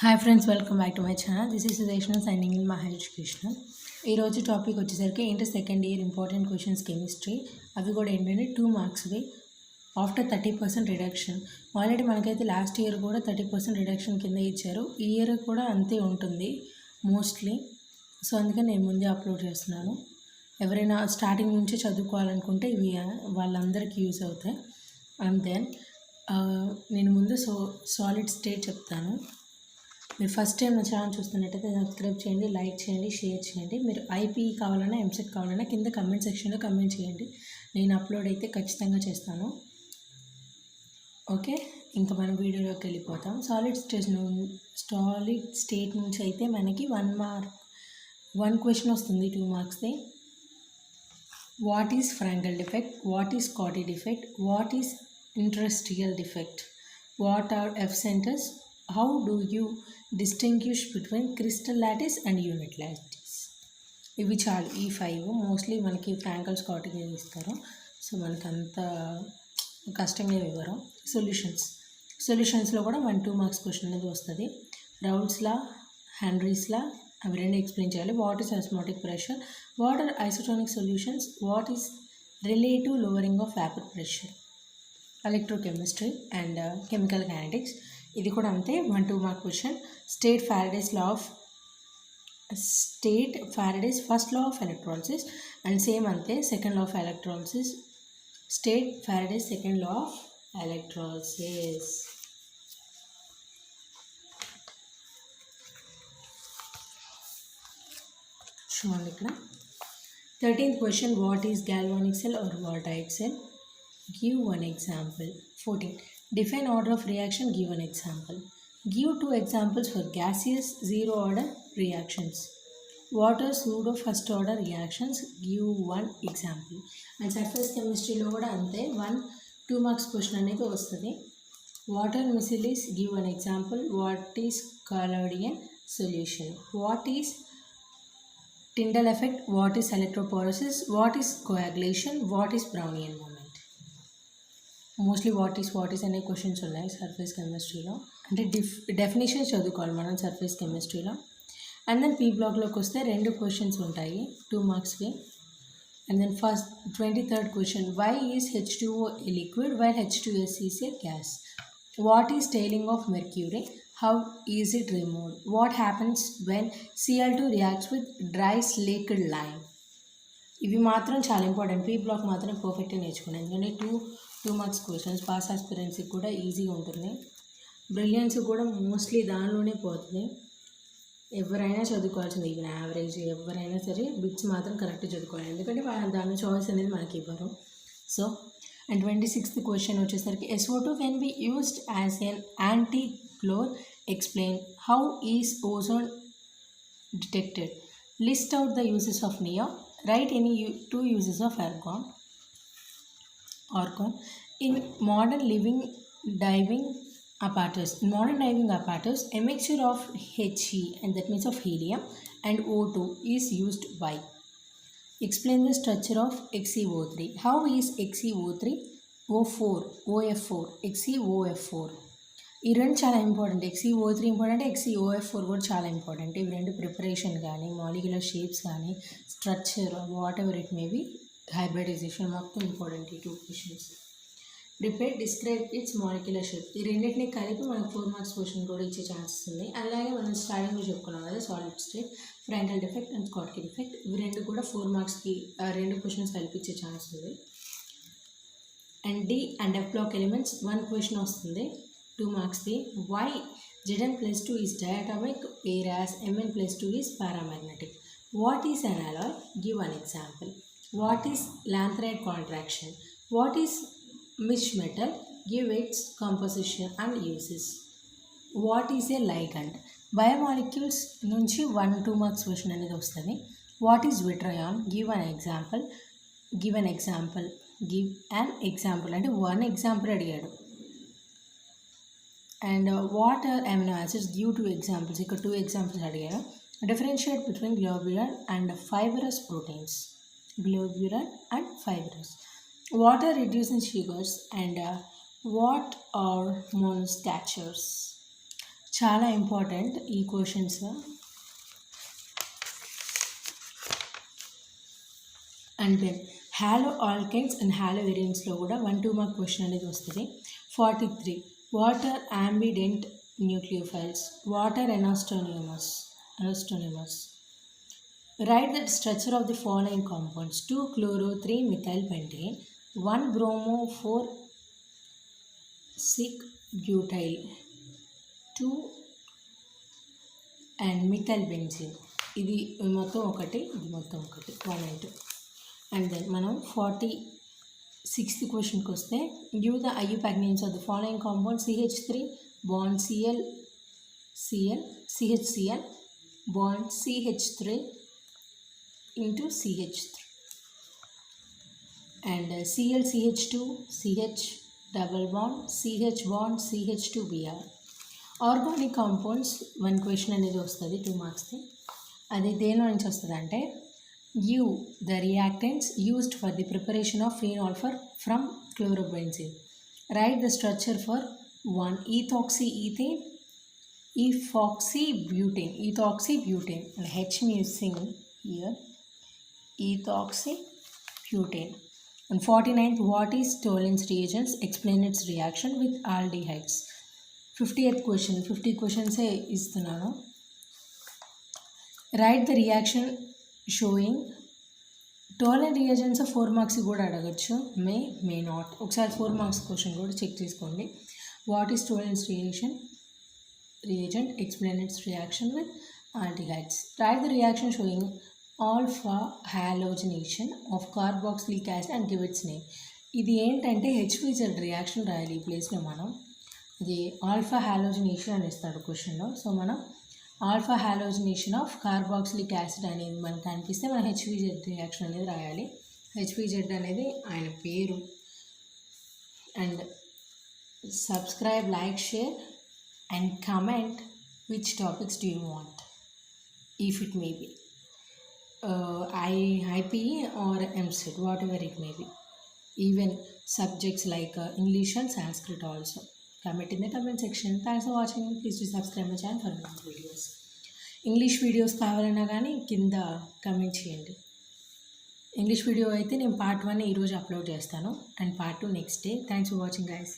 Hi friends, welcome back to my channel. This is Sudeshna signing in my education. ఈరోజు topic వచ్చేసరికి inter second year important questions chemistry. అవి కూడా ఏంటంటే 2 మార్క్స్వి after 30% reduction. Already మనకైతే last year కూడా 30% reduction కింద ఇచ్చారు. ఈ ఇయర్ కూడా అంతే ఉంటుంది మోస్ట్లీ. సో అందుకని నేను ముందే అప్లోడ్ చేస్తున్నాను. ఎవరైనా స్టార్టింగ్ నుంచి చదువుకోవాలనుకుంటే ఇవి వాళ్ళందరికీ యూజ్ అవుతాయి. అండ్ దెన్ నేను ముందు సాలిడ్ స్టేట్ చెప్తాను. మీరు ఫస్ట్ టైం నా ఛానల్ చూస్తున్నట్టయితే సబ్స్క్రైబ్ చేయండి, లైక్ చేయండి, షేర్ చేయండి. మీరు ఐపీ కావాలన్నా ఎంసెట్ కావాలన్నా కింద కమెంట్ సెక్షన్లో కమెంట్ చేయండి. నేను అప్లోడ్ అయితే ఖచ్చితంగా చేస్తాను. ఓకే, ఇంకా మనం వీడియోలోకి వెళ్ళిపోతాం. సాలిడ్ స్టేట్ నుంచి అయితే మనకి 1 క్వశ్చన్ వస్తుంది, 2 మార్క్స్ది. What is Frenkel defect, what is Schottky defect, what is interstitial defect, what are F centres, how do you distinguish between crystal lattice and unit lattice. ఇవి చాలు, ఈ 5 మోస్ట్లీ మనకి ఫ్రాంకల్ స్కాట్గా ఇస్తారు. సో మనకు అంత కష్టంగా ఇవ్వరు. సొల్యూషన్స్లో కూడా 1-2 మార్క్స్ క్వశ్చన్ అనేది వస్తుంది. రౌల్స్లా, హెన్రీస్లా అవి రెండు ఎక్స్ప్లెయిన్ చేయాలి. What is osmotic pressure, what are isotonic solutions, what is relative lowering of vapour pressure, electrochemistry and chemical kinetics. ఇది కూడా అంతే, 1-2 mark question. State Faraday's first law of electrolysis and same అంతే second law of electrolysis. State Faraday's second law of electrolysis. చూడండి ఇక్కడ 13th question, what is galvanic cell or voltaic cell? Give one example. 14. Define order of reaction, give an example. Give 2 examples for gaseous zero order reactions. Water pseudo first order reactions, give 1 example. And surface chemistry లో కూడా అంతే, 1-2 marks question అనేది వస్తుంది. What are micelles, give an example. What is Calodian solution? What is Tyndall effect? What is electrophoresis? What is coagulation? What is Brownian moment? Mostly what is అనే questions ఉన్నాయి surface కెమిస్ట్రీలో. అంటే definitions చదువుకోవాలి మనం surface కెమిస్ట్రీలో. And then P బ్లాక్లోకి వస్తే 2 questions ఉంటాయి 2 మార్క్స్వి. And then 23rd question, why is H2O a liquid while H2S is a gas? What is tailing of mercury, how is it removed? What happens when Cl2 reacts with dry slaked lime? ఇవి మాత్రం చాలా important. P black మాత్రం పర్ఫెక్ట్గా నేర్చుకున్నాను, ఎందుకంటే 2 marks questions. Pass ఆస్పిరెన్సీకి కూడా ఈజీగా ఉంటుంది. బ్రిలియన్స్ కూడా మోస్ట్లీ దానిలోనే పోతుంది. ఎవరైనా చదువుకోవాల్సింది, ఈవెన్ యావరేజ్ ఎవరైనా సరే బిట్స్ మాత్రం కరెక్ట్గా చదువుకోవాలి, ఎందుకంటే దాని చాయిస్ అనేది మనకి ఇవ్వరు. సో అండ్ 26th క్వశ్చన్ వచ్చేసరికి SO2 can be used as an antichlor, explain. How is ozone detected? List out the uses of neon. Write any 2 uses of argon. In modern diving apparatus, a mixture of He, and that means of helium, and O2 is used by. Explain the structure of XeO3. How is XeO3 OF4 XeOF4? ఈ రెండు చాలా important. XeO3 important, XeOF4 కూడా చాలా important. ఇవి రెండు preparation కానీ, molecular shapes కానీ, structure, whatever it may be, hybridization మొత్తం ఇంపార్టెంట్ ఈ 2 questions. Prepare, describe its molecular shape. ఈ రెండింటిని కలిపి మనకు 4 మార్క్స్ క్వశ్చన్ కూడా ఇచ్చే ఛాన్సెస్ ఉంది. అలాగే మనం స్టార్టింగ్లో చెప్పుకున్నాం కదా, solid state, Frenkel defect and స్కాట్కీ defect, ఇవి రెండు కూడా 4 మార్క్స్కి 2 క్వశ్చన్స్ కలిపి ఇచ్చే ఛాన్స్ ఉంది. And d and f block elements 1 question వస్తుంది 2 మార్క్స్ది. Why Zn+2 is diatomic whereas Mn+2 is paramagnetic? What is an alloy? Give an example. What is lanthanide contraction? What is Misch metal? Give its composition and uses. What is a ligand? Biomolecules నుంచి 1-2 marks question అనేది వస్తుంది. What is zwitterion? Give an example. Give an example అంటే 1 example అడిగాడు. And what are amino acids? Give 2 examples. ఇక్కడ 2 examples అడిగారు. Differentiate between globular and fibrous proteins. What are reducing sugars and what are monosacchars? చాలా important ఈ questions. And then halo alkanes and halo వేరియంట్స్లో కూడా 1-2 mark question అనేది వస్తుంది. 43 what are అంబిడెంట్ nucleophiles, what are enantiomers. Write the structure of the following compounds: 2-chloro, 3-methylpentane, 1-bromo, 4-6-butyl, 2 and methylbenzene. ఇది మొత్తం ఒకటి, ఇది మొత్తం ఒకటి, 1 and 2. అండ్ దెన్ మనం 46th క్వశ్చన్కి వస్తే give the IUPAC names of the following compound: CH3 bond ClCl, CHCl bond CH3 into CH3, and ClCH2 CH double bond CH bond CH2Br. Organic compounds 1 question అనేది వస్తుంది 2 మార్క్స్ది. అది దేనిలో నుంచి వస్తుంది అంటే give the reactants used for the preparation of phenol from chlorobenzene. Write the structure for 1 ethoxyethane, ethoxybutane, and H missing here, ethoxybutane. And 49th, what is Tollens reagents? Explain its reaction with aldehydes. 50th question, 50 questions ఇస్తున్నాను. Write the reaction showing Tollen reagents 4 marks కూడా అడగచ్చు, may not. ఒకసారి 4 marks question కూడా check చేసుకోండి. What is Tollens reagent? Explain its reaction with aldehydes. Write the reaction showing alpha halogenation of carboxylic acid and give its name. ఇది ఏంటంటే HVZ reaction రాయాలి ఈ ప్లేస్లో మనం. ఇది ఆల్ఫా హాలోజినేషన్ అని ఇస్తాడు క్వశ్చన్లో. సో మనం alpha halogenation of carboxylic acid అనేది మనకు కనిపిస్తే మనం HVZ రియాక్షన్ అనేది రాయాలి. HVZ అనేది ఆయన పేరు. And subscribe, like, share and comment which topics do you want, if it may be IPE or MCET, whatever it may be, even subjects like English and Sanskrit also. Comment in the comment section. Thanks for watching. Please do subscribe my channel for more videos. English videos కావాలన్నా కానీ కింద comment చేయండి. English video అయితే నేను part 1 ఈరోజు upload చేస్తాను and part 2 next day. Thanks for watching guys.